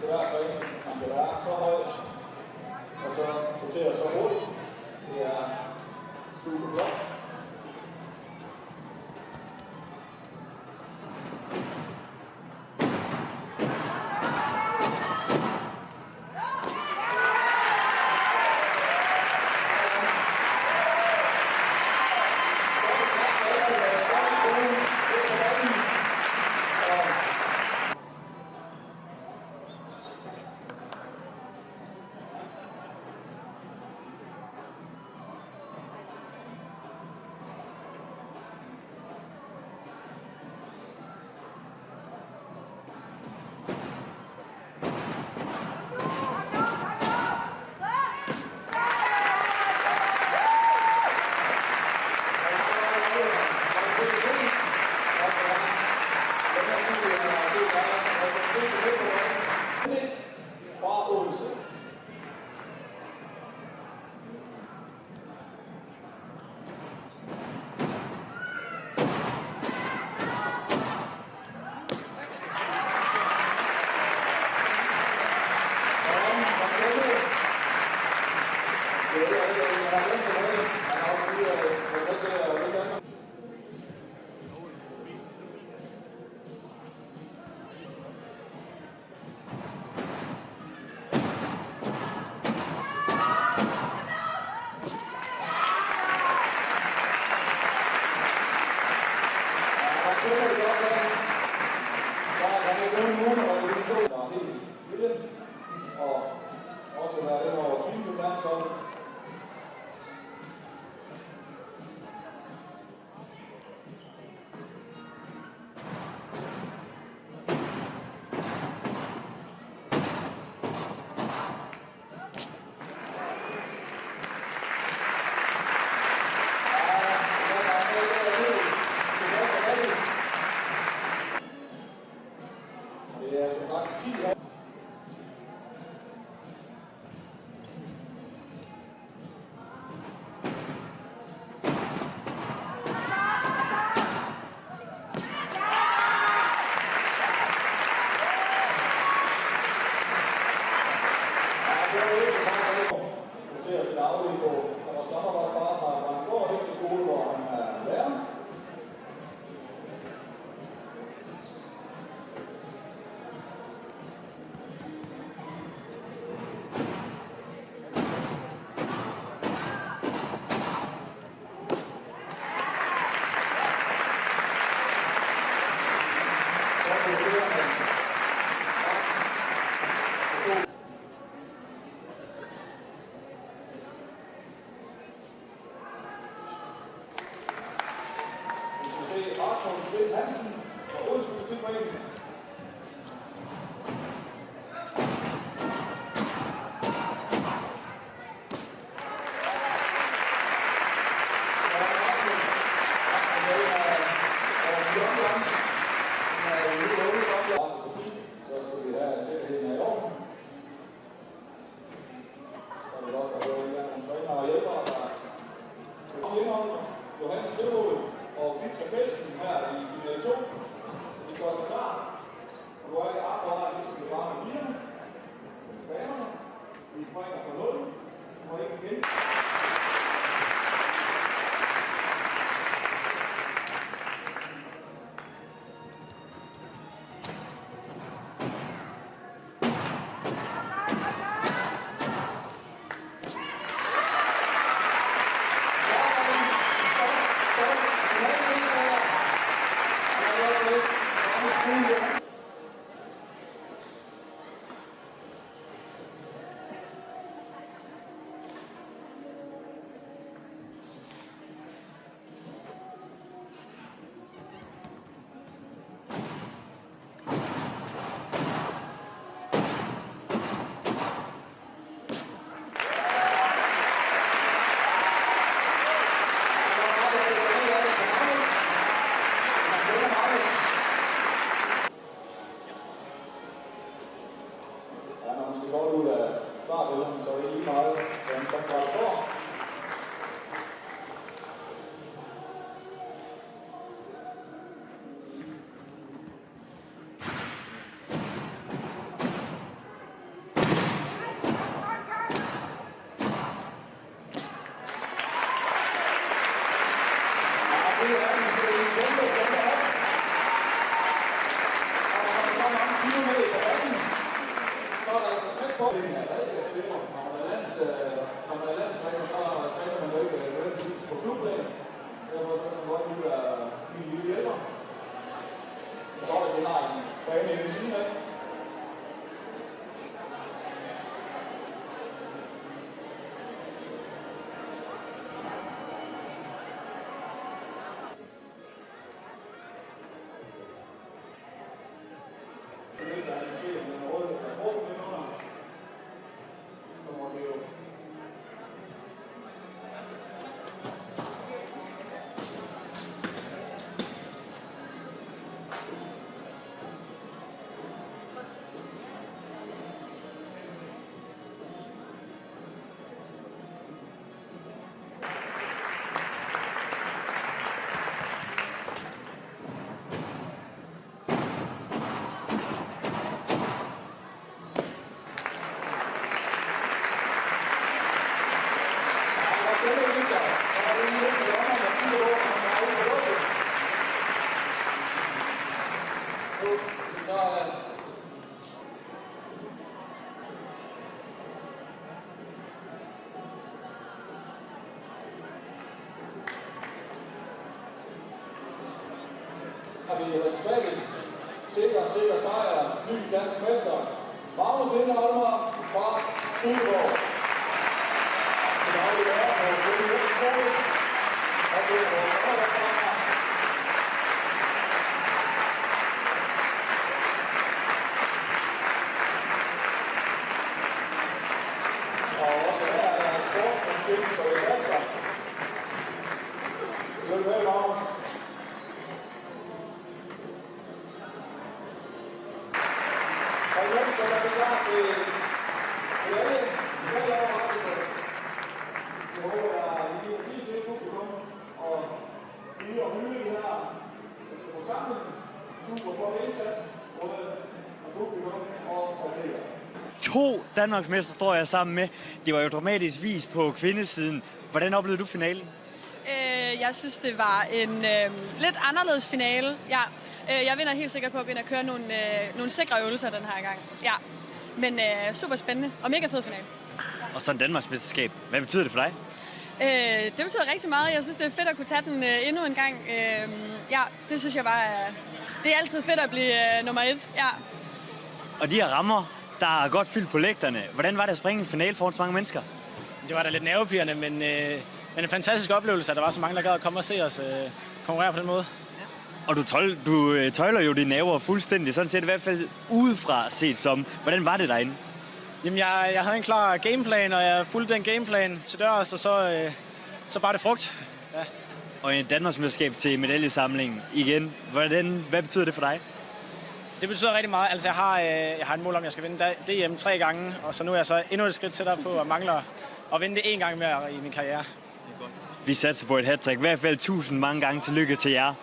Det er altså ikke, man kan være så høj, og så rotere så hurtigt. Det er super flot. Hansen og Odense Musikforening. Så skal vi have sikkerheden i orden. Startbilledet, så det er lige meget, hvordan konkurrence står. Har vi resultatet. Sikker sejr, ny dansk mester. Magnus Lindholmer fra Sydborg. Det har vi været på København. Og det er vores og også her er der sportsmanship for det Kasper. Velkommen, Magnus. Og nu så er vi klar til alle. Jeg håber, at I vil sige til publikum og nye og hylde de her. Jeg skal få sammen. Super for indsats, både af publikum og kolleger. 2 Danmarksmester står jeg sammen med. Det var jo dramatisk vis på kvindesiden. Hvordan oplevede du finalen? Jeg synes, det var en lidt anderledes finale. Ja. Jeg vinder helt sikkert på at begynde at køre nogle sikre øvelser den her gang. Ja. Men super spændende og mega fed finale. Og så en Danmarksmesterskab. Hvad betyder det for dig? Det betyder rigtig meget. Jeg synes, det er fedt at kunne tage den endnu en gang. Ja, det synes jeg bare det er altid fedt at blive nummer 1. Ja. Og de her rammer, der er godt fyldt på lægterne. Hvordan var det at springe en finale foran så mange mennesker? Det var da lidt nervepirrende, men en fantastisk oplevelse, at der var så mange, der gad at komme og se os konkurrere på den måde. Og du tøjler jo dine nerver fuldstændig, sådan set i hvert fald udefra set som. Hvordan var det derinde? Jamen, jeg havde en klar gameplan, og jeg fulgte den gameplan til dørs, og så bare det frugt. Ja. Og en Danmarksmesterskab til medaljesamlingen igen. Hvad betyder det for dig? Det betyder rigtig meget. Altså, jeg har et mål om, at jeg skal vinde DM 3 gange, og så nu er jeg så endnu et skridt tættere på at mangler at vinde det 1 gang mere i min karriere. Vi satser på et hattrick. I hvert fald 1000 mange gange tillykke til jer.